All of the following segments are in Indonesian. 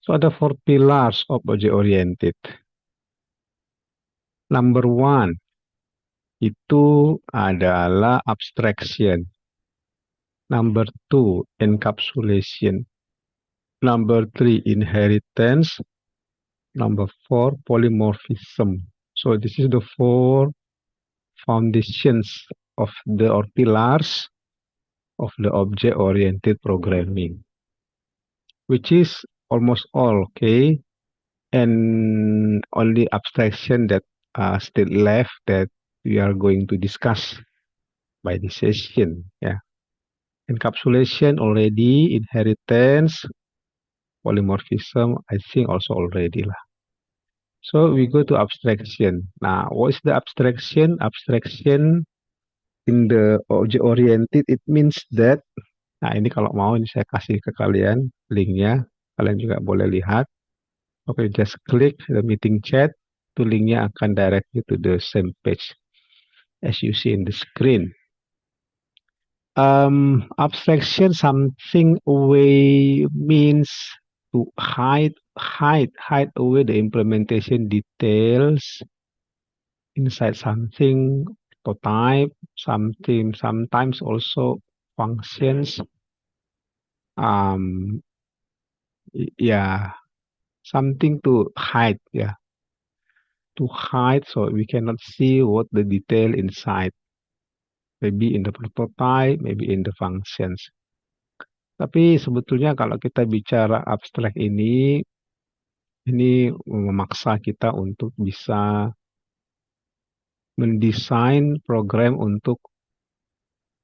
So ada four pillars of object-oriented. Number one, itu adalah abstraction. Number two, encapsulation. Number three, inheritance. Number four, polymorphism. So this is the four foundations of the or pillars of the object-oriented programming, which is almost all okay, and only abstraction that still left that we are going to discuss by this session. Yeah, encapsulation already, inheritance, polymorphism, I think also already lah. So we go to abstraction. Now, what is the abstraction? Abstraction in the object oriented, it means that, nah ini kalau mau ini saya kasih ke kalian linknya, kalian juga boleh lihat. Oke, just click the meeting chat, itu linknya akan direct you to the same page as you see in the screen. Abstraction something away means to hide away the implementation details inside something, prototype, something, sometimes also functions. Yeah, something to hide, yeah. To hide so we cannot see what the detail inside. Maybe in the prototype, maybe in the functions. Tapi sebetulnya kalau kita bicara abstrak ini memaksa kita untuk bisa mendesain program untuk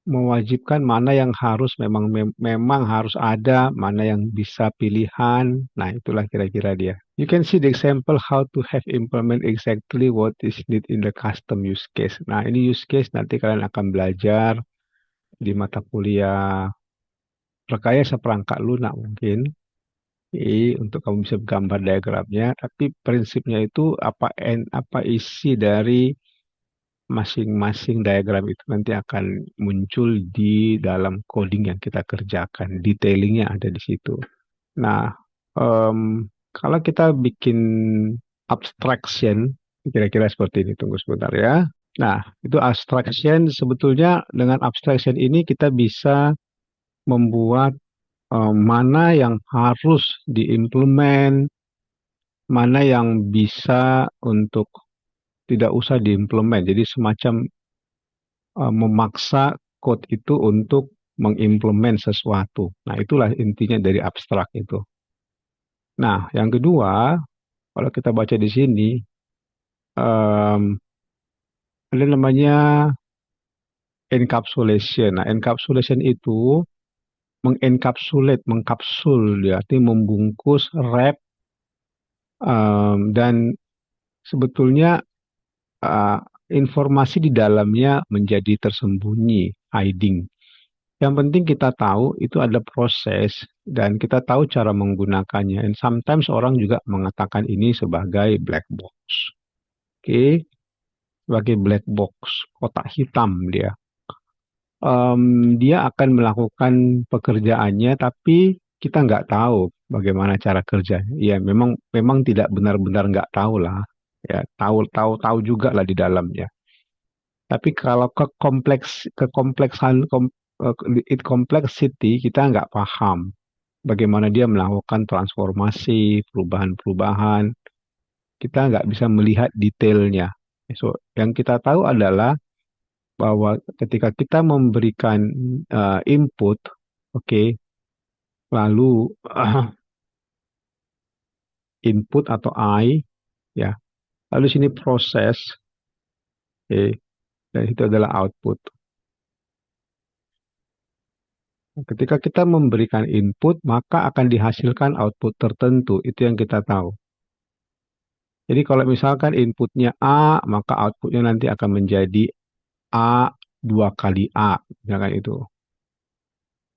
mewajibkan mana yang harus memang harus ada, mana yang bisa pilihan. Nah, itulah kira-kira dia. You can see the example how to have implement exactly what is needed in the custom use case. Nah, ini use case nanti kalian akan belajar di mata kuliah rekayasa perangkat lunak mungkin. Untuk kamu bisa gambar diagramnya, tapi prinsipnya itu apa isi dari masing-masing diagram itu nanti akan muncul di dalam coding yang kita kerjakan, detailingnya ada di situ. Nah, kalau kita bikin abstraction, kira-kira seperti ini, tunggu sebentar ya. Nah, itu abstraction, sebetulnya dengan abstraction ini kita bisa membuat mana yang harus diimplement, mana yang bisa untuk tidak usah diimplement. Jadi semacam memaksa code itu untuk mengimplement sesuatu. Nah, itulah intinya dari abstrak itu. Nah, yang kedua, kalau kita baca di sini, ada namanya encapsulation. Nah, encapsulation itu mengkapsul, ya, artinya membungkus, wrap, dan sebetulnya informasi di dalamnya menjadi tersembunyi, hiding. Yang penting kita tahu itu ada proses dan kita tahu cara menggunakannya. And sometimes orang juga mengatakan ini sebagai black box. Oke, sebagai black box, kotak hitam dia. Dia akan melakukan pekerjaannya, tapi kita nggak tahu bagaimana cara kerjanya. Ya, memang tidak benar-benar nggak tahu lah. Ya, tahu juga lah di dalamnya. Tapi kalau complexity kita nggak paham bagaimana dia melakukan transformasi, perubahan-perubahan. Kita nggak bisa melihat detailnya. So, yang kita tahu adalah bahwa ketika kita memberikan input, oke, lalu input atau I, ya, lalu sini proses, dan itu adalah output. Ketika kita memberikan input, maka akan dihasilkan output tertentu. Itu yang kita tahu. Jadi kalau misalkan inputnya A, maka outputnya nanti akan menjadi A 2 kali A. Misalkan itu.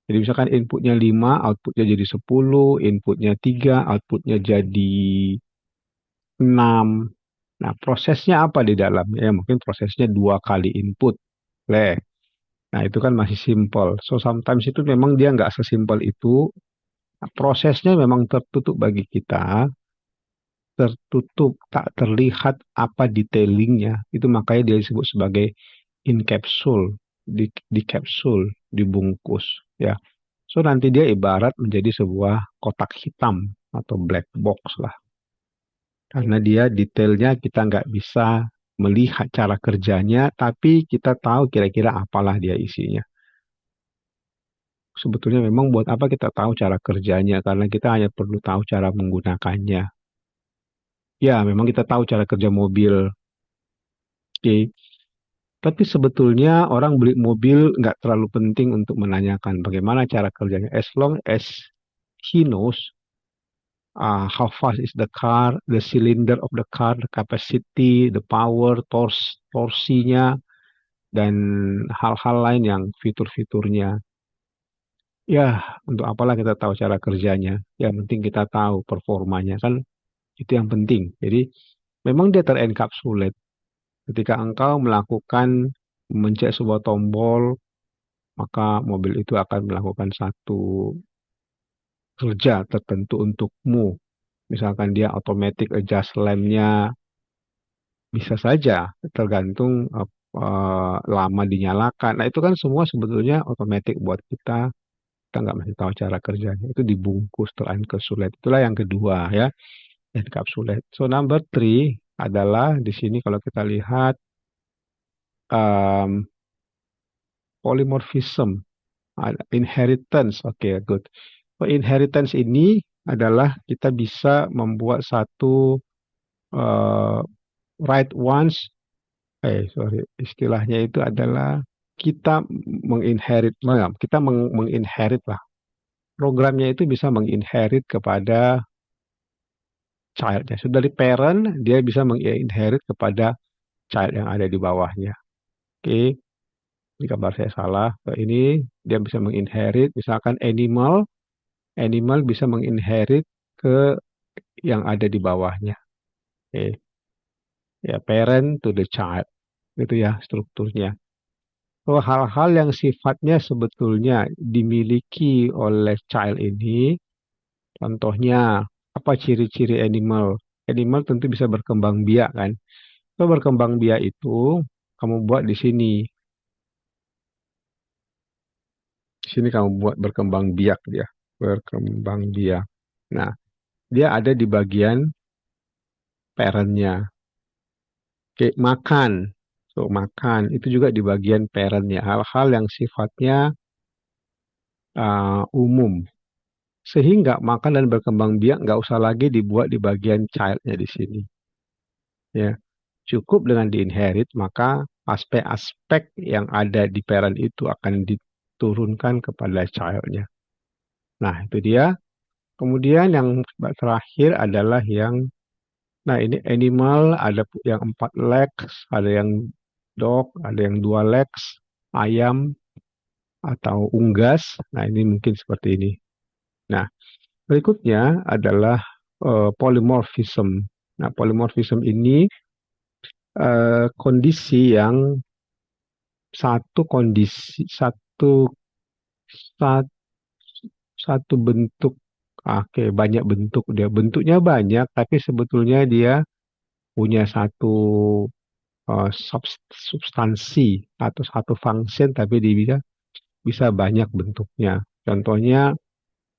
Jadi misalkan inputnya 5, outputnya jadi 10. Inputnya 3, outputnya jadi 6. Nah, prosesnya apa di dalamnya? Ya, mungkin prosesnya 2 kali input. Nah, itu kan masih simple. So, sometimes itu memang dia nggak sesimpel itu. Nah, prosesnya memang tertutup bagi kita, tertutup, tak terlihat apa detailingnya. Itu makanya dia disebut sebagai in capsule, di kapsul, dibungkus, ya. So nanti dia ibarat menjadi sebuah kotak hitam atau black box lah. Karena dia detailnya kita nggak bisa melihat cara kerjanya, tapi kita tahu kira-kira apalah dia isinya. Sebetulnya memang buat apa kita tahu cara kerjanya, karena kita hanya perlu tahu cara menggunakannya. Ya, memang kita tahu cara kerja mobil. Oke. Tapi sebetulnya orang beli mobil nggak terlalu penting untuk menanyakan bagaimana cara kerjanya. As long as he knows how fast is the car, the cylinder of the car, the capacity, the power, torsinya, dan hal-hal lain yang fitur-fiturnya. Ya, untuk apalah kita tahu cara kerjanya. Yang penting kita tahu performanya kan itu yang penting. Jadi memang dia terenkapsulat. Ketika engkau melakukan mencet sebuah tombol, maka mobil itu akan melakukan satu kerja tertentu untukmu. Misalkan dia automatic adjust lamp-nya, bisa saja tergantung lama dinyalakan. Nah itu kan semua sebetulnya otomatis buat kita. Kita nggak mesti tahu cara kerjanya. Itu dibungkus terenkapsulat. Itulah yang kedua ya, encapsulate. So number three adalah di sini kalau kita lihat um, polymorphism, inheritance. Oke, good. So, inheritance ini adalah kita bisa membuat satu uh, write once. Sorry, istilahnya itu adalah kita menginherit, kita menginherit lah. Programnya itu bisa menginherit kepada childnya. Sudah dari parent, dia bisa menginherit kepada child yang ada di bawahnya. Oke, ini kabar saya salah. Ini dia bisa menginherit, misalkan animal bisa menginherit ke yang ada di bawahnya. Oke, ya parent to the child, itu ya strukturnya. So, hal-hal yang sifatnya sebetulnya dimiliki oleh child ini, contohnya apa ciri-ciri animal? Animal tentu bisa berkembang biak kan. So, berkembang biak itu kamu buat di sini. Di sini kamu buat berkembang biak dia. Berkembang biak. Nah, dia ada di bagian parentnya. Oke, makan. So, makan itu juga di bagian parentnya. Hal-hal yang sifatnya umum. Sehingga makan dan berkembang biak nggak usah lagi dibuat di bagian childnya di sini. Ya, cukup dengan diinherit, maka aspek-aspek yang ada di parent itu akan diturunkan kepada childnya. Nah, itu dia. Kemudian yang terakhir adalah yang, nah ini animal, ada yang 4 legs, ada yang dog, ada yang 2 legs, ayam atau unggas. Nah, ini mungkin seperti ini. Nah, berikutnya adalah polymorphism. Nah, polymorphism ini kondisi yang satu sat- satu bentuk, oke, banyak bentuk dia. Bentuknya banyak, tapi sebetulnya dia punya satu substansi atau satu function, tapi dia bisa banyak bentuknya. Contohnya,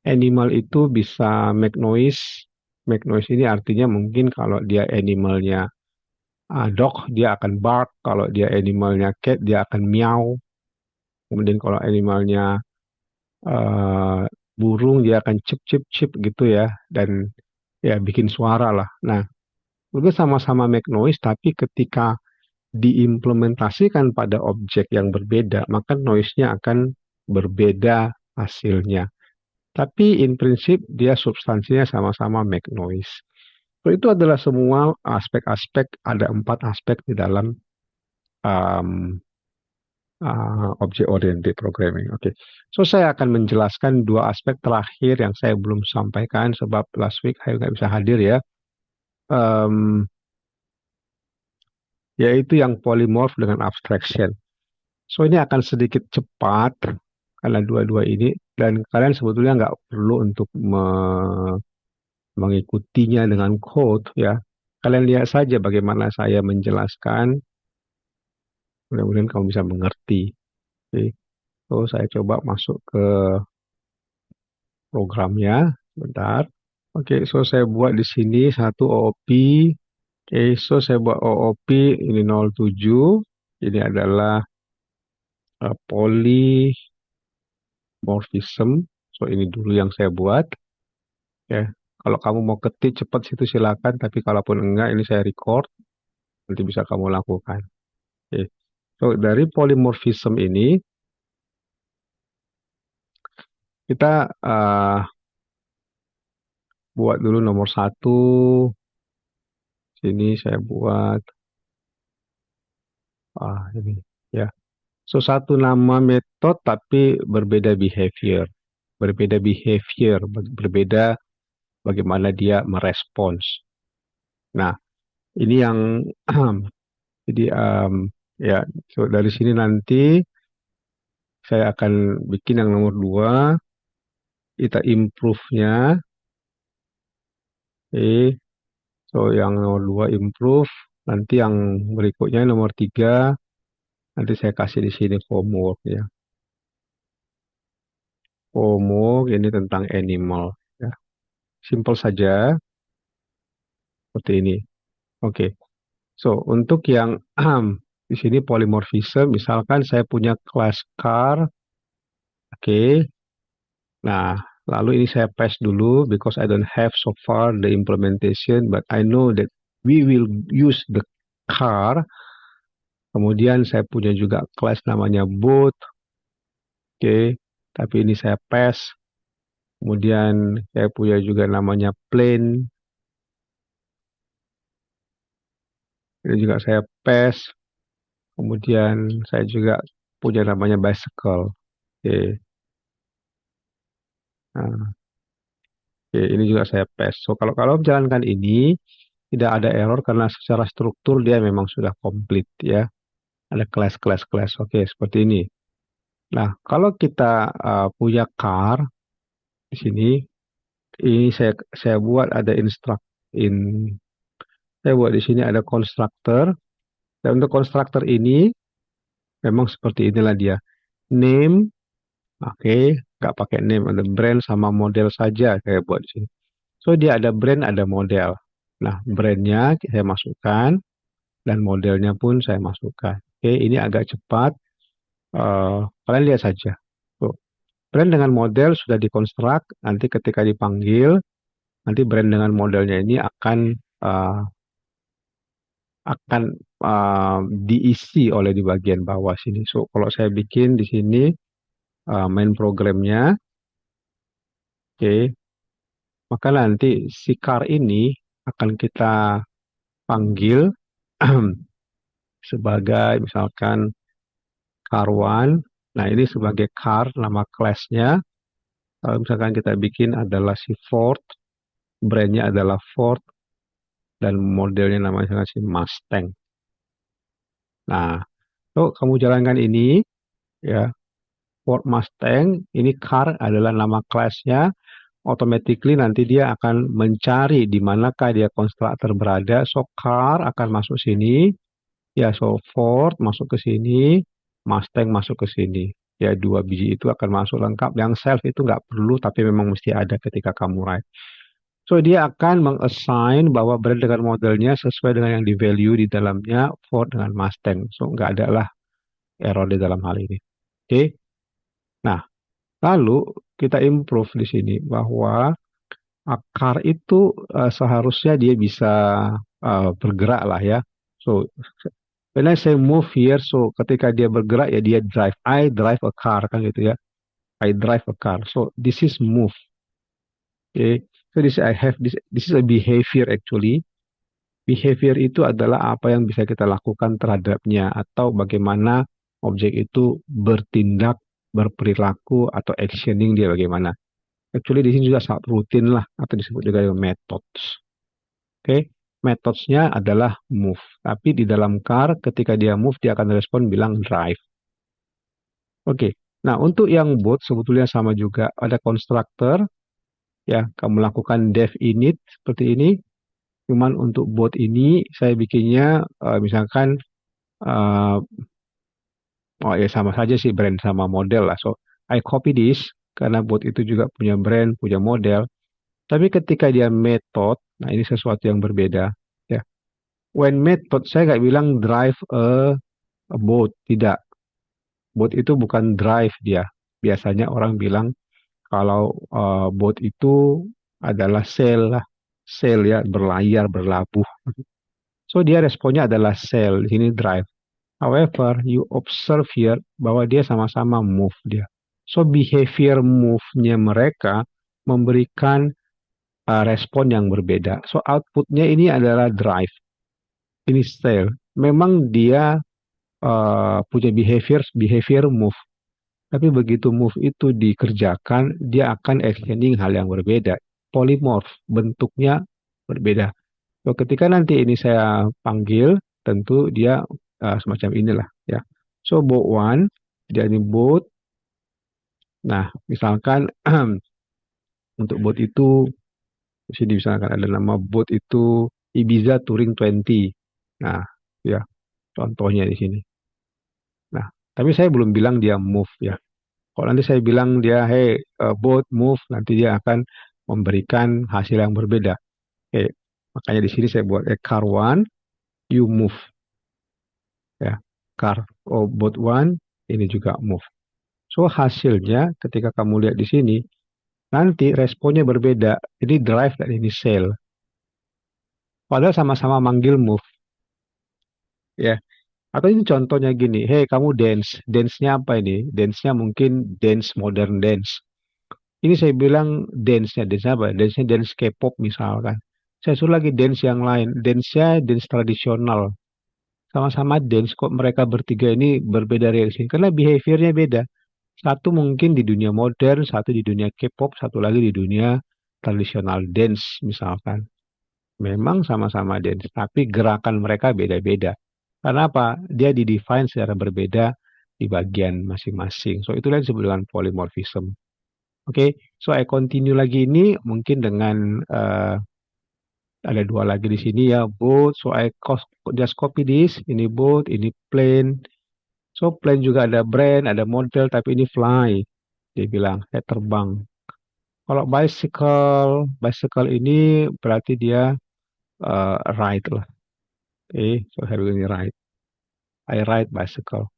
animal itu bisa make noise. Make noise ini artinya mungkin kalau dia animalnya dog, dia akan bark. Kalau dia animalnya cat, dia akan meow. Kemudian kalau animalnya eh, burung, dia akan cip cip cip gitu ya. Dan ya bikin suara lah. Nah, itu sama-sama make noise, tapi ketika diimplementasikan pada objek yang berbeda, maka noise-nya akan berbeda hasilnya. Tapi in prinsip dia substansinya sama-sama make noise. So, itu adalah semua aspek-aspek, ada 4 aspek di dalam um, object oriented programming. Oke, so saya akan menjelaskan 2 aspek terakhir yang saya belum sampaikan sebab last week saya nggak bisa hadir ya. Um, Yaitu yang polymorph dengan abstraction. So ini akan sedikit cepat karena dua-dua ini Dan kalian sebetulnya nggak perlu untuk mengikutinya dengan code ya. Kalian lihat saja bagaimana saya menjelaskan. Mudah-mudahan kamu bisa mengerti. Oke. So, saya coba masuk ke programnya. Bentar. Oke, so saya buat di sini satu OOP. Oke, so saya buat OOP ini 07. Ini adalah polymorphism. So ini dulu yang saya buat. Ya, kalau kamu mau ketik cepat situ silakan. Tapi kalaupun enggak, ini saya record. Nanti bisa kamu lakukan. Oke. So dari polymorphism ini kita buat dulu nomor satu. Sini saya buat ini ya. So satu nama metode tapi berbeda behavior. Berbeda behavior, berbeda bagaimana dia merespons. Nah, ini yang jadi ya, so dari sini nanti saya akan bikin yang nomor dua, kita improve-nya. So yang nomor dua improve, nanti yang berikutnya nomor tiga, nanti saya kasih di sini homework ya. Homework ini tentang animal ya. Simple saja seperti ini. Oke. So untuk yang di sini polymorphism, misalkan saya punya class car, oke. Nah, lalu ini saya paste dulu because I don't have so far the implementation, but I know that we will use the car. Kemudian saya punya juga class namanya boat, oke. Tapi ini saya paste. Kemudian saya punya juga namanya plane, ini juga saya paste. Kemudian saya juga punya namanya bicycle, oke. Nah, oke, ini juga saya paste. So kalau menjalankan ini tidak ada error karena secara struktur dia memang sudah komplit ya. Ada kelas. Oke, seperti ini. Nah, kalau kita punya car di sini, ini saya buat ada in saya buat di sini ada constructor. Dan untuk constructor ini memang seperti inilah dia. Name, oke, nggak pakai name, ada brand sama model saja saya buat di sini. So dia ada brand, ada model. Nah, brandnya saya masukkan dan modelnya pun saya masukkan. Oke, ini agak cepat. Kalian lihat saja. Tuh, brand dengan model sudah dikonstruk, nanti ketika dipanggil, nanti brand dengan modelnya ini uh, akan diisi oleh di bagian bawah sini. So kalau saya bikin di sini main programnya, oke, maka nanti si car ini akan kita panggil sebagai misalkan car one. Nah ini sebagai car nama kelasnya. Kalau misalkan kita bikin adalah si Ford, brandnya adalah Ford, dan modelnya namanya si Mustang. Nah, so kamu jalankan ini ya, Ford Mustang, ini car adalah nama kelasnya, automatically nanti dia akan mencari di manakah dia konstruktor berada. So car akan masuk sini, ya so Ford masuk ke sini, Mustang masuk ke sini. Ya dua biji itu akan masuk lengkap. Yang self itu nggak perlu, tapi memang mesti ada ketika kamu write. So, dia akan meng-assign bahwa brand dengan modelnya sesuai dengan yang di-value di dalamnya Ford dengan Mustang. So, nggak ada lah error di dalam hal ini. Oke. Nah, lalu kita improve di sini bahwa akar itu seharusnya dia bisa bergerak lah ya. So, when I say move here, so ketika dia bergerak ya dia drive. I drive a car kan gitu ya. I drive a car. So, this is move. Okay. So, this is a behavior actually. Behavior itu adalah apa yang bisa kita lakukan terhadapnya atau bagaimana objek itu bertindak, berperilaku atau actioning dia bagaimana. Actually di sini juga sangat rutin lah atau disebut juga dengan methods. Oke, methodsnya adalah move. Tapi di dalam car ketika dia move dia akan respon bilang drive. Oke, Nah, untuk yang boot sebetulnya sama juga. Ada constructor, ya, kamu lakukan dev init seperti ini. Cuman untuk boot ini saya bikinnya misalkan eh, oh ya sama saja sih brand sama model lah. So I copy this karena bot itu juga punya brand, punya model. Tapi ketika dia method, nah ini sesuatu yang berbeda. Ya, when method saya nggak bilang drive a bot, tidak. Bot itu bukan drive dia. Biasanya orang bilang kalau bot itu adalah sail lah, sail ya berlayar berlabuh. So dia responnya adalah sail, di sini drive. However, you observe here bahwa dia sama-sama move dia. So behavior move-nya mereka memberikan respon yang berbeda. So outputnya ini adalah drive, ini style. Memang dia punya behavior move. Tapi begitu move itu dikerjakan, dia akan extending hal yang berbeda. Polymorph, bentuknya berbeda. So, ketika nanti ini saya panggil, tentu dia semacam inilah ya. So boat one, dia ini boat. Nah, misalkan untuk boat itu, di sini misalkan ada nama boat itu Ibiza Touring 20. Nah, ya contohnya di sini. Nah, tapi saya belum bilang dia move ya. Kalau nanti saya bilang dia, hey boat move, nanti dia akan memberikan hasil yang berbeda. Oke, makanya di sini saya buat car one, you move ya. Car boat one, ini juga move. So hasilnya ketika kamu lihat di sini, nanti responnya berbeda. Ini drive dan ini sail. Padahal sama-sama manggil move ya. Atau ini contohnya gini, hey kamu dance, dance-nya apa ini? Dance-nya mungkin dance modern dance. Ini saya bilang dance-nya, dance apa? Dance-nya dance K-pop misalkan. Saya suruh lagi dance yang lain, dance-nya dance tradisional. Sama-sama dance kok mereka bertiga ini berbeda reaksi karena behaviornya beda. Satu mungkin di dunia modern, satu di dunia K-pop, satu lagi di dunia tradisional dance misalkan. Memang sama-sama dance, tapi gerakan mereka beda-beda. Karena apa? Dia didefine secara berbeda di bagian masing-masing. So itulah yang disebut dengan polymorphism. Oke, okay? So I continue lagi ini mungkin dengan ada dua lagi di sini ya, boat. So just copy this. Ini boat, ini plane. So plane juga ada brand, ada model, tapi ini fly. Dia bilang, saya terbang. Kalau bicycle ini berarti dia ride lah. So saya bilang ini ride. I ride bicycle.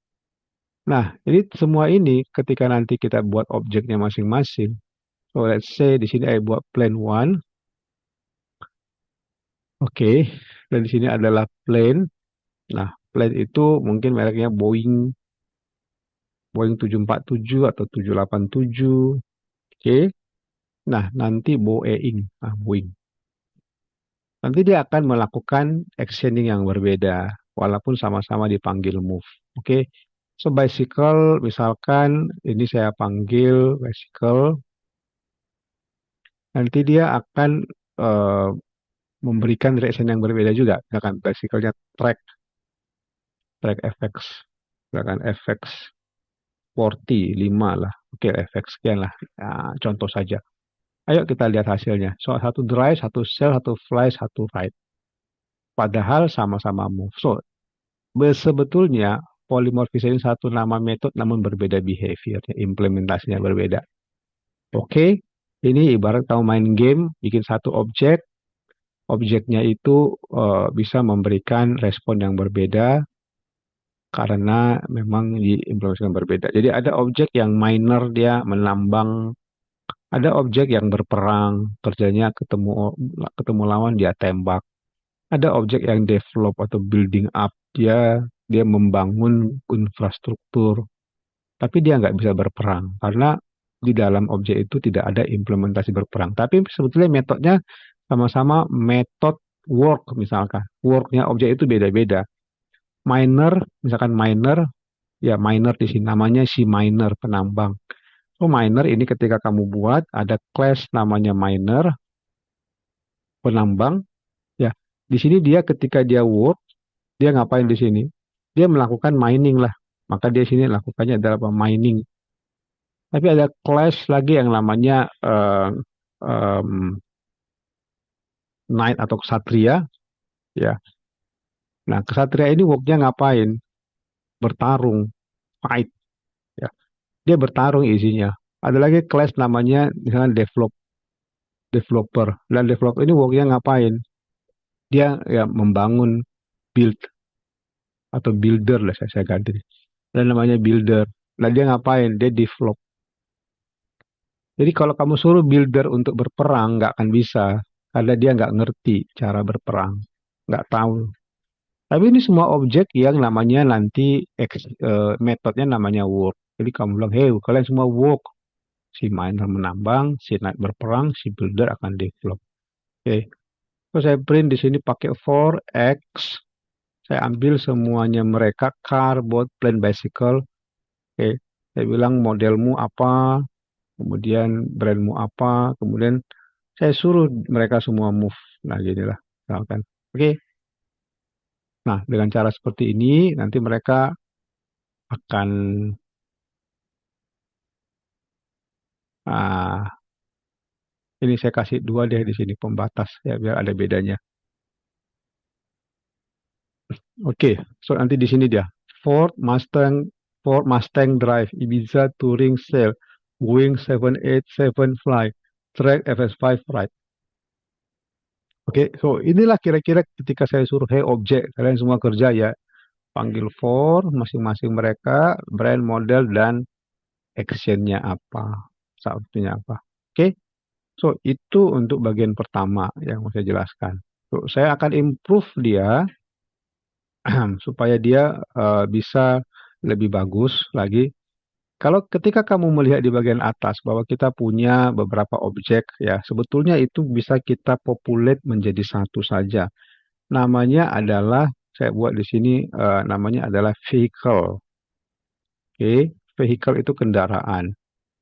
Nah, ini semua ini ketika nanti kita buat objeknya masing-masing. So let's say di sini I buat plane one. Oke, dan di sini adalah plane. Nah, plane itu mungkin mereknya Boeing 747 atau 787. Oke. Nah, nanti Boeing. Nanti dia akan melakukan actioning yang berbeda, walaupun sama-sama dipanggil move. Oke. So, bicycle, misalkan ini saya panggil bicycle, nanti dia akan eh, memberikan reaction yang berbeda juga. Misalkan bicycle-nya track FX, misalkan FX 40, 5 lah. Oke, FX sekian lah. Nah, contoh saja. Ayo kita lihat hasilnya. So, satu drive, satu sell, satu fly, satu ride. Padahal sama-sama move. So, sebetulnya polymorphism ini satu nama metode namun berbeda behavior. Implementasinya berbeda. Oke, ini ibarat kamu main game, bikin satu objek. Objeknya itu bisa memberikan respon yang berbeda karena memang diimplementasikan berbeda. Jadi ada objek yang minor dia menambang, ada objek yang berperang, kerjanya ketemu ketemu lawan dia tembak. Ada objek yang develop atau building up, dia membangun infrastruktur, tapi dia nggak bisa berperang karena di dalam objek itu tidak ada implementasi berperang. Tapi sebetulnya metodenya sama-sama metode work misalkan. Worknya objek itu beda-beda. Miner, misalkan miner, ya miner di sini namanya si miner penambang. So miner ini ketika kamu buat ada class namanya miner penambang. Ya, di sini dia ketika dia work, dia ngapain di sini? Dia melakukan mining lah. Maka dia sini lakukannya adalah apa? Mining. Tapi ada class lagi yang namanya um, knight atau ksatria, ya. Nah, ksatria ini worknya ngapain? Bertarung, fight, ya. Dia bertarung isinya. Ada lagi class namanya misalnya developer. Dan developer ini worknya ngapain? Dia ya membangun build atau builder lah saya ganti. Dan namanya builder. Nah, dia ngapain? Dia develop. Jadi kalau kamu suruh builder untuk berperang, nggak akan bisa. Karena dia nggak ngerti cara berperang. Nggak tahu. Tapi ini semua objek yang namanya nanti metodenya namanya work. Jadi kamu bilang, hey kalian semua work. Si miner menambang, si knight berperang, si builder akan develop. Oke. Terus saya print di sini pakai for x. Saya ambil semuanya mereka car, boat, plane, bicycle. Oke. Saya bilang modelmu apa, kemudian brandmu apa, kemudian saya suruh mereka semua move. Nah, gini lah. Misalkan. Oke. Nah, dengan cara seperti ini, nanti mereka akan ah, ini saya kasih dua deh di sini pembatas ya biar ada bedanya. Oke, so nanti di sini dia Ford Mustang Drive, Ibiza Touring Sail, Boeing 787 Fly, Track FS5 Ride. Oke, so inilah kira-kira ketika saya suruh hey objek, kalian semua kerja ya, panggil for masing-masing mereka, brand, model, dan actionnya apa, satunya apa. Oke, so itu untuk bagian pertama yang mau saya jelaskan. So, saya akan improve dia supaya dia bisa lebih bagus lagi. Kalau ketika kamu melihat di bagian atas bahwa kita punya beberapa objek ya, sebetulnya itu bisa kita populate menjadi satu saja. Namanya adalah saya buat di sini namanya adalah vehicle. Oke, vehicle itu kendaraan.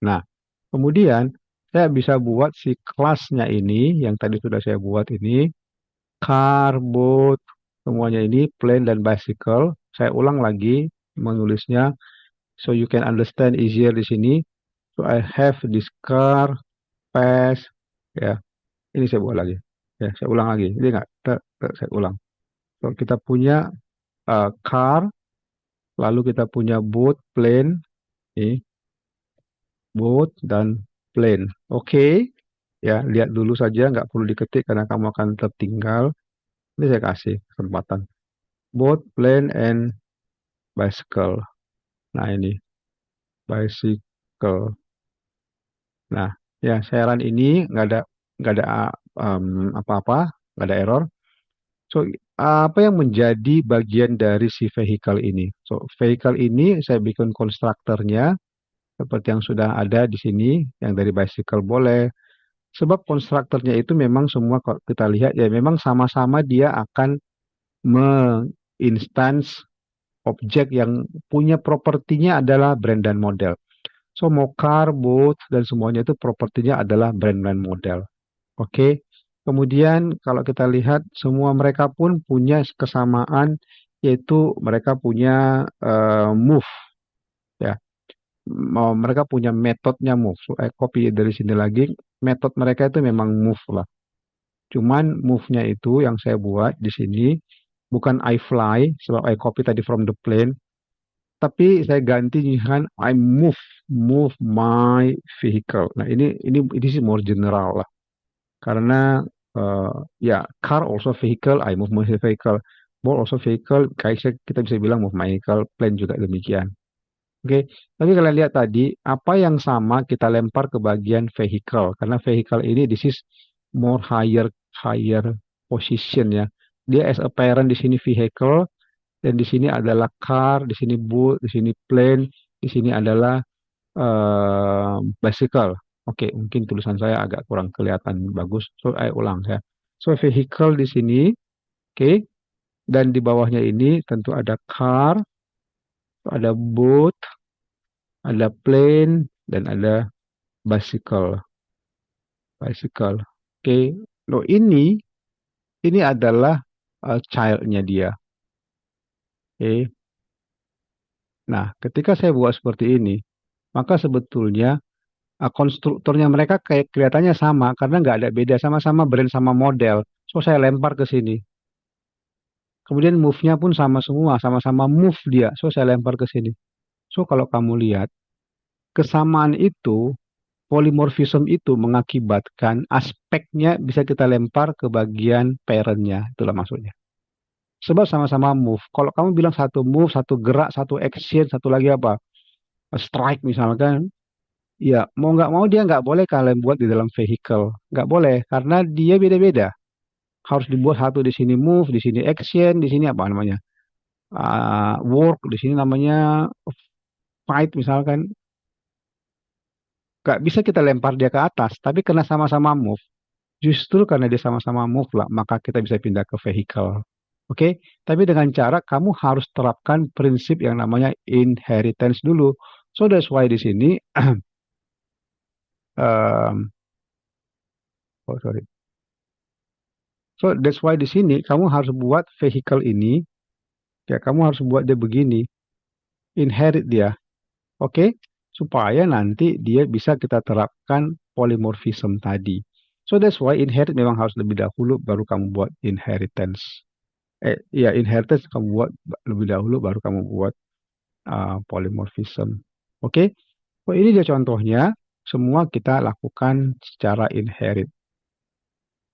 Nah, kemudian saya bisa buat si kelasnya ini yang tadi sudah saya buat ini car, boat, semuanya ini plane dan bicycle. Saya ulang lagi menulisnya so you can understand easier di sini. So I have this car, pass, ya. Ini saya buat lagi. Ya, saya ulang lagi. Ini enggak, saya ulang. So kita punya car, lalu kita punya boat, plane, ini boat dan plane. Oke, ya lihat dulu saja, nggak perlu diketik karena kamu akan tertinggal. Ini saya kasih kesempatan. Boat, plane, and bicycle. Nah ini bicycle. Nah ya saya run ini nggak ada apa-apa, nggak ada error. So apa yang menjadi bagian dari si vehicle ini? So vehicle ini saya bikin konstruktornya seperti yang sudah ada di sini, yang dari bicycle boleh. Sebab konstruktornya itu memang semua kalau kita lihat ya memang sama-sama dia akan menginstance objek yang punya propertinya adalah brand dan model. So mau car, boat, dan semuanya itu propertinya adalah brand dan model. Oke. Kemudian kalau kita lihat semua mereka pun punya kesamaan yaitu mereka punya move ya. Mereka punya metodenya move. So, copy dari sini lagi. Metode mereka itu memang move lah. Cuman move-nya itu yang saya buat di sini bukan I fly sebab I copy tadi from the plane, tapi saya ganti dengan I move my vehicle. Nah, ini sih more general lah. Karena eh, ya car also vehicle, I move my vehicle. Boat also vehicle, kayak kita bisa bilang move my vehicle, plane juga demikian. Oke, tapi kalian lihat tadi apa yang sama kita lempar ke bagian vehicle karena vehicle ini this is more higher position ya. Dia as a parent di sini vehicle dan di sini adalah car, di sini boat, di sini plane, di sini adalah bicycle. Oke, mungkin tulisan saya agak kurang kelihatan bagus. So, saya ulang ya. So, vehicle di sini, oke. Dan di bawahnya ini tentu ada car, ada boat, ada plane, dan ada bicycle. Bicycle. Oke. Loh ini adalah child-nya dia. Oke. Nah, ketika saya buat seperti ini, maka sebetulnya konstruktornya mereka kayak kelihatannya sama karena nggak ada beda, sama-sama brand sama model. So saya lempar ke sini. Kemudian move-nya pun sama semua, sama-sama move dia. So saya lempar ke sini. So kalau kamu lihat kesamaan itu, polymorphism itu mengakibatkan aspeknya bisa kita lempar ke bagian parent-nya. Itulah maksudnya. Sebab sama-sama move. Kalau kamu bilang satu move, satu gerak, satu action, satu lagi apa? Strike misalkan. Ya, mau nggak mau dia nggak boleh kalian buat di dalam vehicle. Nggak boleh, karena dia beda-beda. Harus dibuat satu di sini move, di sini action, di sini apa namanya? Work, di sini namanya fight misalkan. Nggak bisa kita lempar dia ke atas, tapi karena sama-sama move. Justru karena dia sama-sama move lah, maka kita bisa pindah ke vehicle. Oke, tapi dengan cara kamu harus terapkan prinsip yang namanya inheritance dulu. So that's why di sini, um, oh sorry. So that's why di sini kamu harus buat vehicle ini, ya kamu harus buat dia begini, inherit dia, oke? Supaya nanti dia bisa kita terapkan polymorphism tadi. So that's why inherit memang harus lebih dahulu baru kamu buat inheritance. Ya inheritance kamu buat lebih dahulu baru kamu buat polymorphism. Oke? Oh, ini dia contohnya. Semua kita lakukan secara inherit.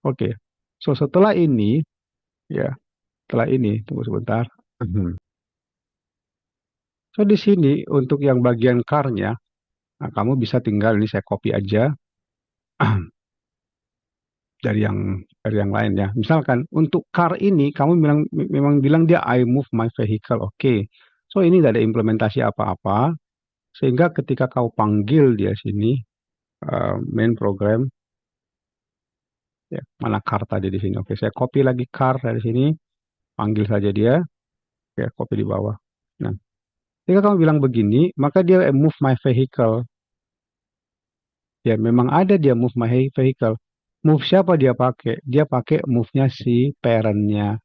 Oke. So setelah ini, ya setelah ini tunggu sebentar. So di sini untuk yang bagian car-nya, nah, kamu bisa tinggal ini saya copy aja dari yang lain ya. Misalkan untuk car ini kamu memang bilang dia I move my vehicle. Oke. So ini tidak ada implementasi apa-apa sehingga ketika kau panggil dia sini main program ya, mana car tadi di sini. Oke, saya copy lagi car dari sini, panggil saja dia, ya copy di bawah. Nah, ketika kamu bilang begini, maka dia move my vehicle. Ya, memang ada dia move my vehicle. Move siapa dia pakai? Dia pakai move-nya si parent-nya.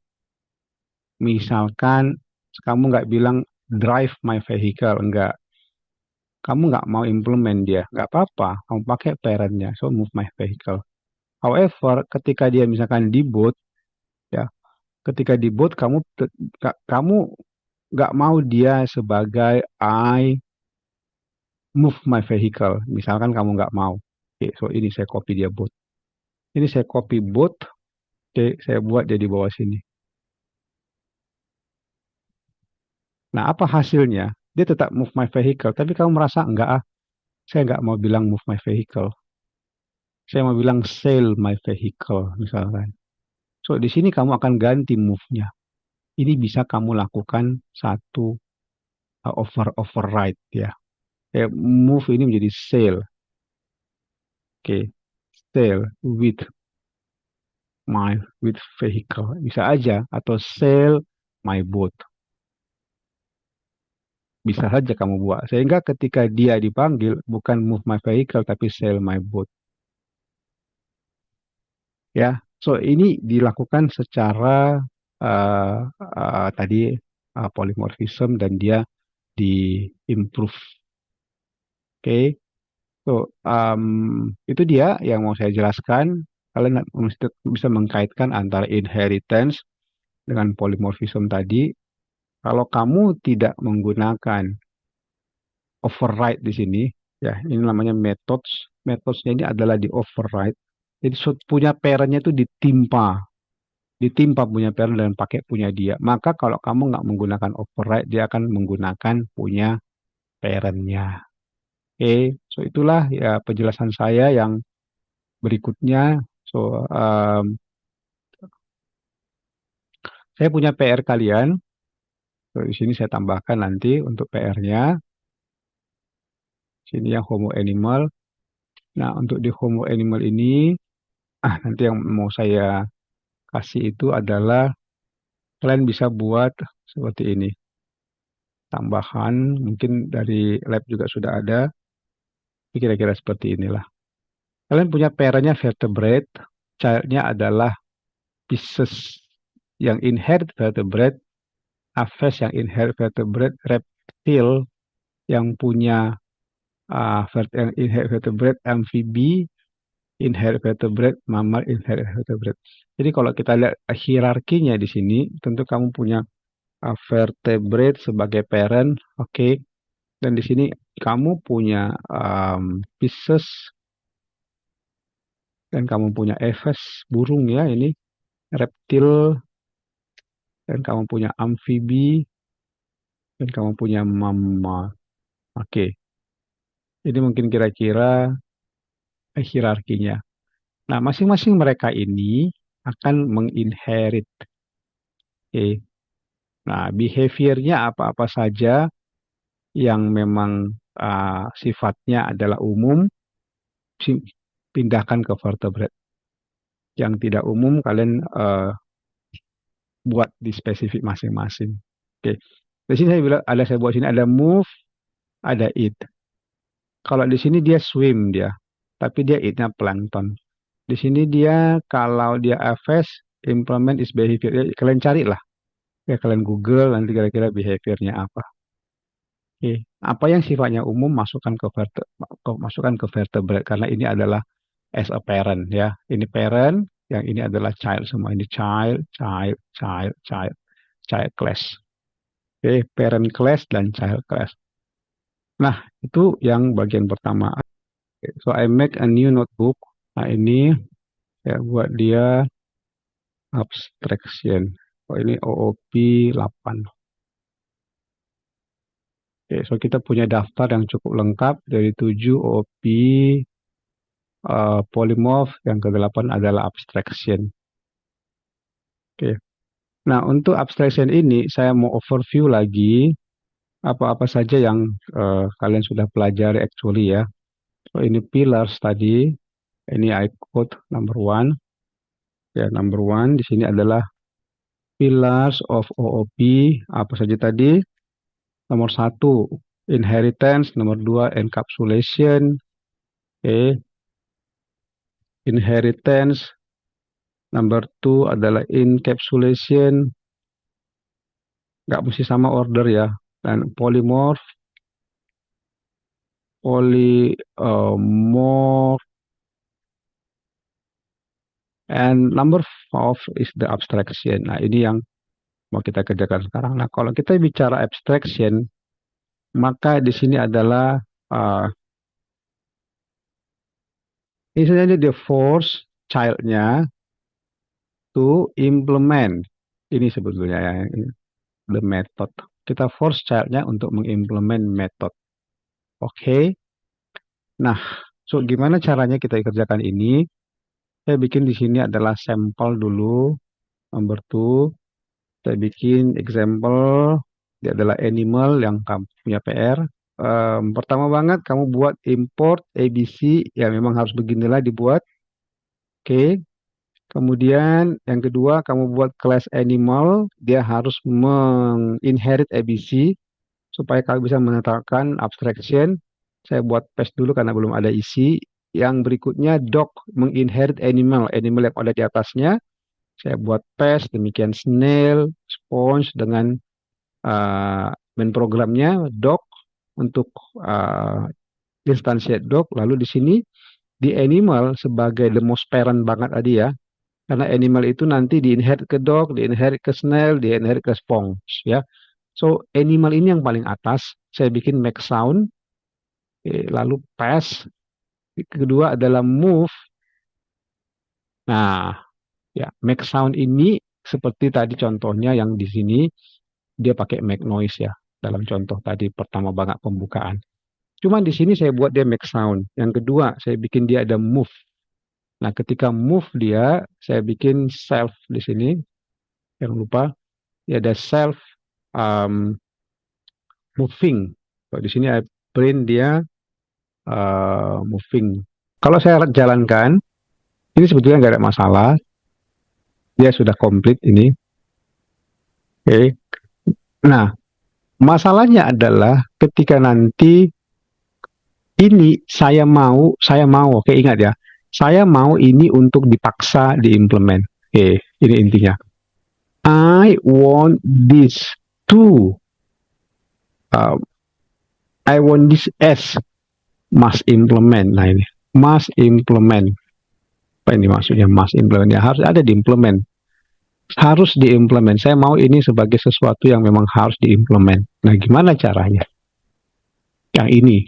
Misalkan kamu nggak bilang drive my vehicle, enggak. Kamu nggak mau implement dia, nggak apa-apa. Kamu pakai parent-nya, so move my vehicle. However, ketika dia misalkan di boot, ya, ketika di boot kamu nggak mau dia sebagai I move my vehicle. Misalkan kamu nggak mau. Oke, so ini saya copy dia boot. Ini saya copy boot. Oke, saya buat dia di bawah sini. Nah, apa hasilnya? Dia tetap move my vehicle, tapi kamu merasa enggak ah, saya nggak mau bilang move my vehicle. Saya mau bilang sell my vehicle, misalkan. So, di sini kamu akan ganti move-nya. Ini bisa kamu lakukan satu override ya. Move ini menjadi sell. Oke, sell with vehicle. Bisa aja atau sell my boat. Bisa saja kamu buat. Sehingga ketika dia dipanggil bukan move my vehicle tapi sell my boat. Ya. So ini dilakukan secara tadi polymorphism dan dia di improve. Oke. So itu dia yang mau saya jelaskan. Kalian mesti bisa mengkaitkan antara inheritance dengan polymorphism tadi. Kalau kamu tidak menggunakan override di sini, ya ini namanya methods. Methodsnya ini adalah di override. Jadi punya parentnya itu ditimpa punya parent dan pakai punya dia. Maka kalau kamu nggak menggunakan override, dia akan menggunakan punya parentnya. Oke, so itulah ya penjelasan saya yang berikutnya. So saya punya PR kalian. So, di sini saya tambahkan nanti untuk PR-nya. Sini yang homo animal. Nah, untuk di homo animal ini, nanti yang mau saya kasih itu adalah kalian bisa buat seperti ini. Tambahan, mungkin dari lab juga sudah ada. Kira-kira seperti inilah. Kalian punya parentnya vertebrate, childnya adalah Pisces yang inherit vertebrate, Aves yang inherit vertebrate, reptil yang punya invertebrate, amfibi, invertebrate, mammal, invertebrate. Jadi kalau kita lihat hierarkinya di sini, tentu kamu punya vertebrate sebagai parent, oke. Dan di sini kamu punya Pisces dan kamu punya Aves, burung ya ini, reptil, dan kamu punya amfibi, dan kamu punya mammal. Oke, ini mungkin kira-kira hierarkinya. Nah, masing-masing mereka ini akan menginherit. Oke. Nah, behaviornya apa-apa saja yang memang sifatnya adalah umum, pindahkan ke vertebrate. Yang tidak umum, kalian buat di spesifik masing-masing. Oke. Di sini saya bilang saya buat sini ada move, ada eat. Kalau di sini dia swim dia, tapi dia eatnya plankton. Di sini dia kalau dia aves, implement is behavior. Ya, kalian carilah. Ya kalian Google nanti kira-kira behaviornya apa. Oke. Apa yang sifatnya umum masukkan ke vertebrate karena ini adalah as a parent ya. Ini parent, yang ini adalah child semua. Ini child, child, child, child, child class. Oke, parent class dan child class. Nah, itu yang bagian pertama. So I make a new notebook. Nah, ini ya buat dia abstraction. Oh, ini OOP 8. Oke, so kita punya daftar yang cukup lengkap dari 7 OOP polymorph, yang ke-8 adalah abstraction. Oke. Nah, untuk abstraction ini saya mau overview lagi apa-apa saja yang kalian sudah pelajari actually ya. So, ini pillars tadi. Ini I quote number one. Ya, number one di sini adalah pillars of OOP. Apa saja tadi? Nomor satu, inheritance. Nomor dua, encapsulation. Oke. Inheritance. Number two adalah encapsulation. Nggak mesti sama order ya. Dan polymorph. Polymorph. And number five is the abstraction. Nah, ini yang mau kita kerjakan sekarang. Nah, kalau kita bicara abstraction, maka di sini adalah istilahnya the force child-nya to implement. Ini sebetulnya ya, the method. Kita force child-nya untuk mengimplement method. Oke. Nah, so gimana caranya kita kerjakan ini? Saya bikin di sini adalah sampel dulu. Number two, saya bikin example. Dia adalah animal yang kamu punya PR. Pertama banget kamu buat import ABC. Ya memang harus beginilah dibuat. Oke. Kemudian yang kedua kamu buat class animal. Dia harus menginherit ABC. Supaya kamu bisa menetapkan abstraction. Saya buat paste dulu karena belum ada isi. Yang berikutnya dog menginherit animal. Animal yang ada di atasnya. Saya buat paste. Demikian snail, sponge dengan main programnya dog untuk instansiate dog. Lalu di sini di animal sebagai the most parent banget tadi ya. Karena animal itu nanti di-inherit ke dog, di-inherit ke snail, di-inherit ke sponge ya. So animal ini yang paling atas. Saya bikin make sound. Lalu pass. Kedua adalah move. Nah, ya make sound ini seperti tadi contohnya yang di sini dia pakai make noise ya. Dalam contoh tadi pertama banget pembukaan. Cuman di sini saya buat dia make sound. Yang kedua, saya bikin dia ada move. Nah, ketika move dia, saya bikin self di sini. Jangan lupa, dia ada self moving. Di sini I print dia moving. Kalau saya jalankan, ini sebetulnya nggak ada masalah. Dia sudah komplit ini. Oke. Nah, masalahnya adalah ketika nanti ini saya mau, oke ingat ya, saya mau ini untuk dipaksa diimplement. Oke, ini intinya. I want this to, I want this as must implement. Nah ini, must implement. Apa ini maksudnya must implement? Ya harus ada diimplement. Harus diimplement. Saya mau ini sebagai sesuatu yang memang harus diimplement. Nah gimana caranya? Yang ini.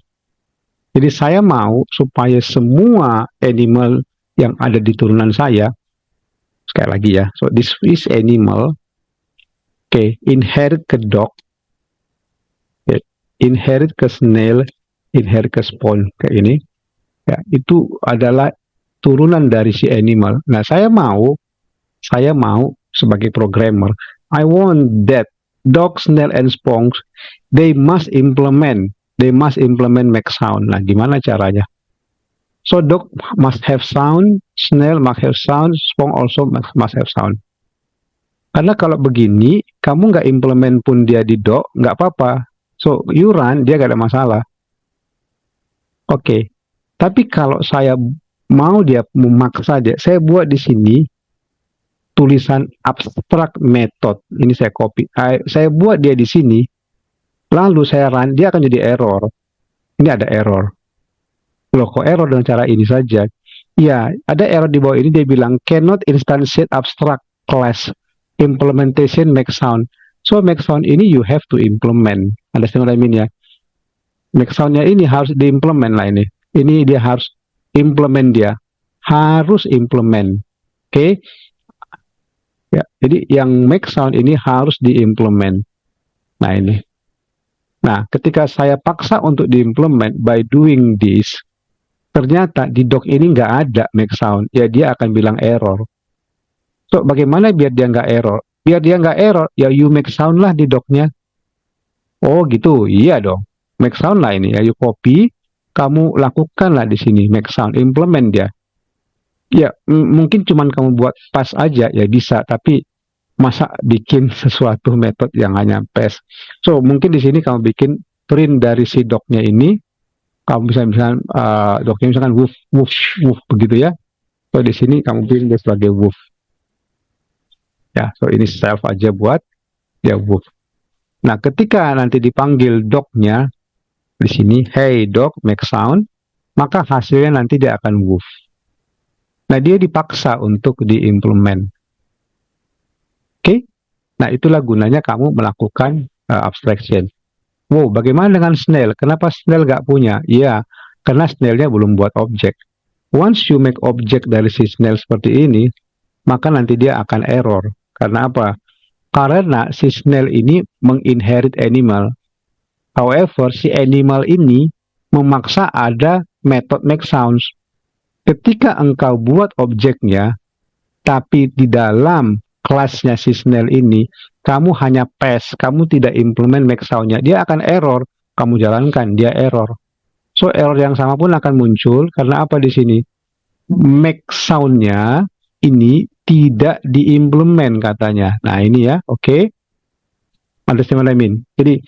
Jadi saya mau supaya semua animal yang ada di turunan saya, sekali lagi ya, so this is animal, inherit ke dog, inherit ke snail, inherit ke sponge, kayak ini, ya, itu adalah turunan dari si animal. Nah, saya mau sebagai programmer, I want that dog, snail, and sponge, they must implement make sound. Nah, gimana caranya? So dog must have sound, snail must have sound, sponge also must have sound. Karena kalau begini, kamu nggak implement pun dia di dog, nggak apa-apa. So you run, dia nggak ada masalah. Oke. Tapi kalau saya mau dia memaksa dia, saya buat di sini tulisan abstract method. Ini saya copy. Saya buat dia di sini, lalu saya run, dia akan jadi error. Ini ada error. Loh, kok error dengan cara ini saja? Ya, ada error di bawah ini, dia bilang cannot instantiate abstract class implementation make sound. So make sound ini you have to implement. Understand what I mean ya? Make soundnya ini harus diimplement lah ini. Ini dia harus implement dia. Harus implement. Oke? Ya, jadi yang make sound ini harus diimplement. Nah ini. Nah, ketika saya paksa untuk diimplement by doing this, ternyata di doc ini nggak ada make sound, ya dia akan bilang error. So, bagaimana biar dia nggak error? Biar dia nggak error, ya you make sound lah di docnya. Oh gitu, iya dong. Make sound lah ini, ya you copy, kamu lakukan lah di sini make sound, implement dia. Ya, mungkin cuman kamu buat pas aja, ya bisa, tapi masa bikin sesuatu metode yang hanya pass. So, mungkin di sini kamu bikin print dari si docnya ini, kamu bisa misalkan doknya misalkan woof woof woof begitu ya. So di sini kamu pilih dia sebagai woof. Ya, so ini self aja buat ya woof. Nah, ketika nanti dipanggil doknya di sini, hey dog make sound, maka hasilnya nanti dia akan woof. Nah, dia dipaksa untuk diimplement. Oke? Nah, itulah gunanya kamu melakukan abstraction. Wow, bagaimana dengan snail? Kenapa snail nggak punya? Iya, karena snailnya belum buat objek. Once you make objek dari si snail seperti ini, maka nanti dia akan error. Karena apa? Karena si snail ini menginherit animal. However, si animal ini memaksa ada method make sounds. Ketika engkau buat objeknya, tapi di dalam kelasnya si snail ini, kamu hanya pass, kamu tidak implement make sound-nya, dia akan error. Kamu jalankan, dia error. So, error yang sama pun akan muncul, karena apa di sini? Make sound-nya ini tidak diimplement katanya. Nah, ini ya, oke. Understand what I mean? Jadi,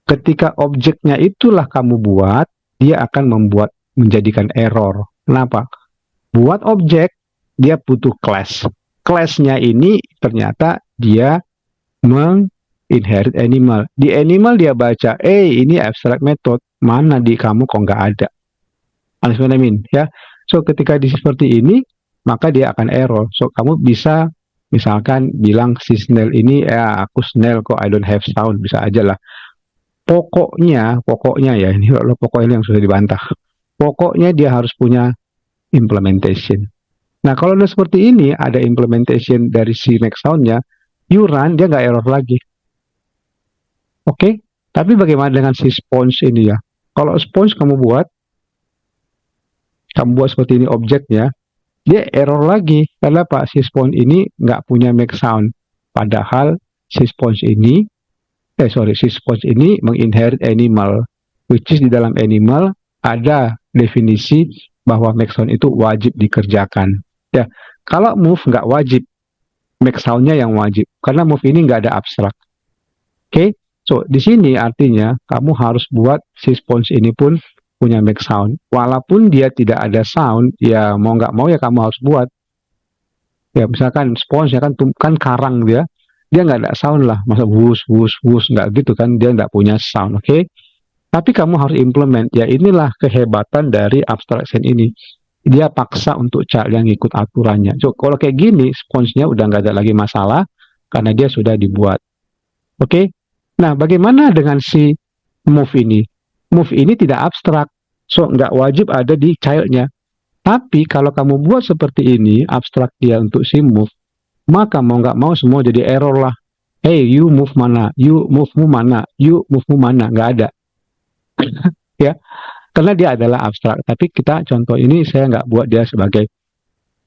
ketika objeknya itulah kamu buat, dia akan menjadikan error. Kenapa? Buat objek, dia butuh class. Class-nya ini ternyata dia menginherit animal. Di animal dia baca, ini abstract method, mana di kamu kok nggak ada. Understand what I mean? Ya. So, ketika seperti ini, maka dia akan error. So, kamu bisa misalkan bilang si snail ini, aku snail kok, I don't have sound, bisa aja lah. Pokoknya ya, ini loh pokoknya yang sudah dibantah. Pokoknya dia harus punya implementation. Nah, kalau udah seperti ini, ada implementation dari si make sound-nya, you run, dia nggak error lagi. Oke? Tapi bagaimana dengan si sponge ini ya? Kalau sponge kamu buat seperti ini objeknya, dia error lagi. Karena apa? Si sponge ini nggak punya make sound. Padahal si sponge ini menginherit animal. Which is di dalam animal ada definisi bahwa make sound itu wajib dikerjakan. Ya, kalau move nggak wajib, make sound-nya yang wajib. Karena move ini nggak ada abstrak. Oke, so di sini artinya kamu harus buat si sponge ini pun punya make sound. Walaupun dia tidak ada sound, ya mau nggak mau ya kamu harus buat. Ya misalkan sponge ya kan karang dia nggak ada sound lah. Masa wus nggak gitu kan, dia nggak punya sound. Oke, Tapi kamu harus implement. Ya inilah kehebatan dari abstraction ini. Dia paksa untuk child yang ikut aturannya. So, kalau kayak gini, sponsnya udah nggak ada lagi masalah karena dia sudah dibuat. Oke? Okay? Nah, bagaimana dengan si move ini? Move ini tidak abstrak. So, nggak wajib ada di childnya. Tapi kalau kamu buat seperti ini, abstrak dia untuk si move, maka mau nggak mau semua jadi error lah. Hey, you move mana? You move-mu mana? You move-mu mana? Nggak ada. Ya, karena dia adalah abstrak. Tapi kita contoh ini saya nggak buat dia sebagai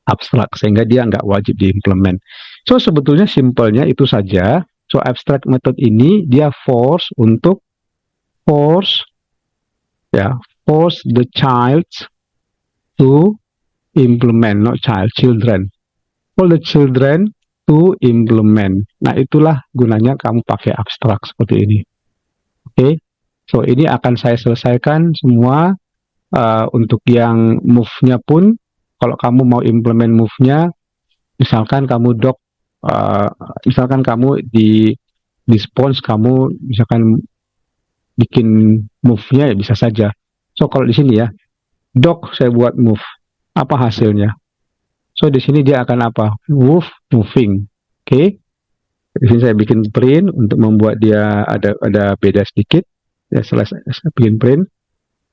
abstrak sehingga dia nggak wajib diimplement. So sebetulnya simpelnya itu saja. So abstract method ini dia force force the child to implement, not children. For the children to implement. Nah itulah gunanya kamu pakai abstrak seperti ini. Oke. Okay? So ini akan saya selesaikan semua. Untuk yang move-nya pun, kalau kamu mau implement move-nya, misalkan kamu misalkan kamu di spons kamu misalkan bikin move-nya ya bisa saja. So kalau di sini ya, doc saya buat move, apa hasilnya? So di sini dia akan apa? Moving. Oke. Okay? Di sini saya bikin print untuk membuat dia ada beda sedikit. Ya selesai saya bikin print.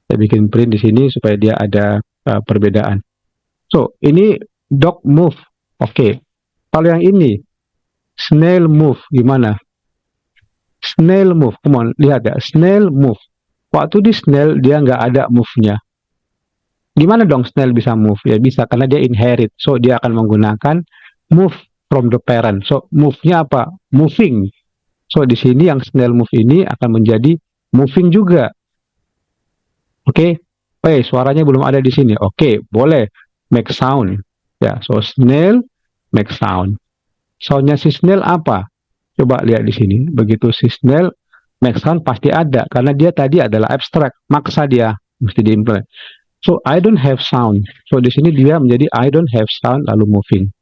Saya bikin print di sini supaya dia ada perbedaan. So, ini dog move. Oke. Okay. Kalau yang ini, snail move, gimana? Snail move, come on, lihat ya. Snail move. Waktu di snail, dia nggak ada move-nya. Gimana dong snail bisa move? Ya bisa, karena dia inherit. So, dia akan menggunakan move from the parent. So, move-nya apa? Moving. So, di sini yang snail move ini akan menjadi moving juga. Oke, okay. Suaranya belum ada di sini. Oke, okay, boleh make sound. Ya, so snail make sound. Soundnya si snail apa? Coba lihat di sini. Begitu si snail make sound pasti ada karena dia tadi adalah abstract. Maksa dia mesti diimplement. So I don't have sound. So di sini dia menjadi I don't have sound lalu moving.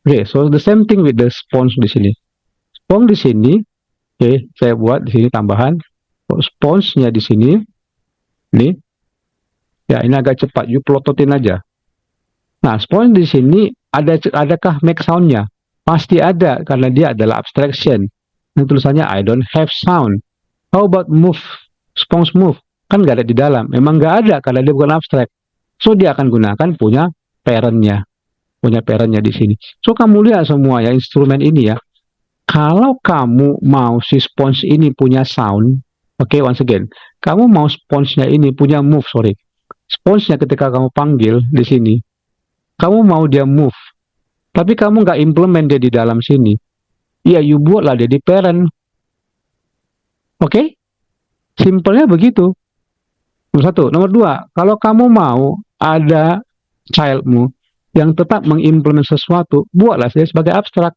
Oke, okay, so the same thing with the sponge di sini. Sponge di sini, oke, okay, saya buat di sini tambahan. So, sponge-nya di sini. Ini, ya ini agak cepat, you plototin aja. Nah, sponge di sini adakah make sound-nya? Pasti ada karena dia adalah abstraction. Yang tulisannya I don't have sound. How about move? Sponge move kan nggak ada di dalam. Memang nggak ada karena dia bukan abstract. So dia akan gunakan punya parent-nya di sini. So kamu lihat semua ya instrumen ini ya. Kalau kamu mau si sponge ini punya sound. Oke, once again, kamu mau sponsnya ini punya move, sorry. Sponsnya ketika kamu panggil di sini, kamu mau dia move, tapi kamu nggak implement dia di dalam sini. Ya, you buatlah dia di parent. Oke? Simpelnya begitu. Nomor satu. Nomor dua, kalau kamu mau ada childmu yang tetap mengimplement sesuatu, buatlah dia sebagai abstrak.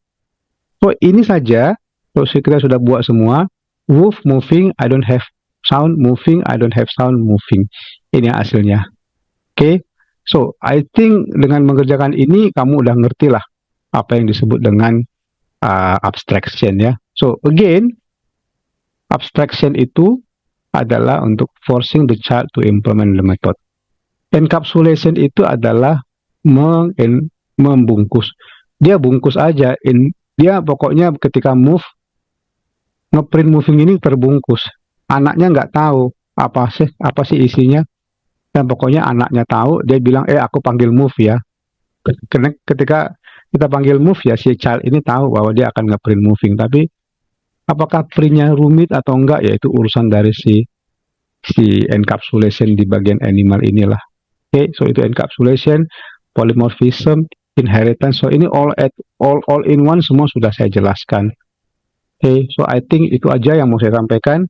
So, ini saja, terus kita sudah buat semua. Move, moving, I don't have sound, moving, I don't have sound, moving. Ini hasilnya. Oke, okay? So I think dengan mengerjakan ini kamu udah ngerti lah apa yang disebut dengan abstraction ya. So again, abstraction itu adalah untuk forcing the child to implement the method. Encapsulation itu adalah membungkus. Dia bungkus aja. Dia pokoknya ketika move, ngeprint moving ini terbungkus. Anaknya nggak tahu apa sih isinya. Dan pokoknya anaknya tahu, dia bilang, aku panggil move ya. Ketika kita panggil move ya, si child ini tahu bahwa dia akan ngeprint moving. Tapi apakah printnya rumit atau enggak, ya itu urusan dari si encapsulation di bagian animal inilah. Oke, so itu encapsulation, polymorphism, inheritance. So ini all in one semua sudah saya jelaskan. Oke, so I think itu aja yang mau saya sampaikan.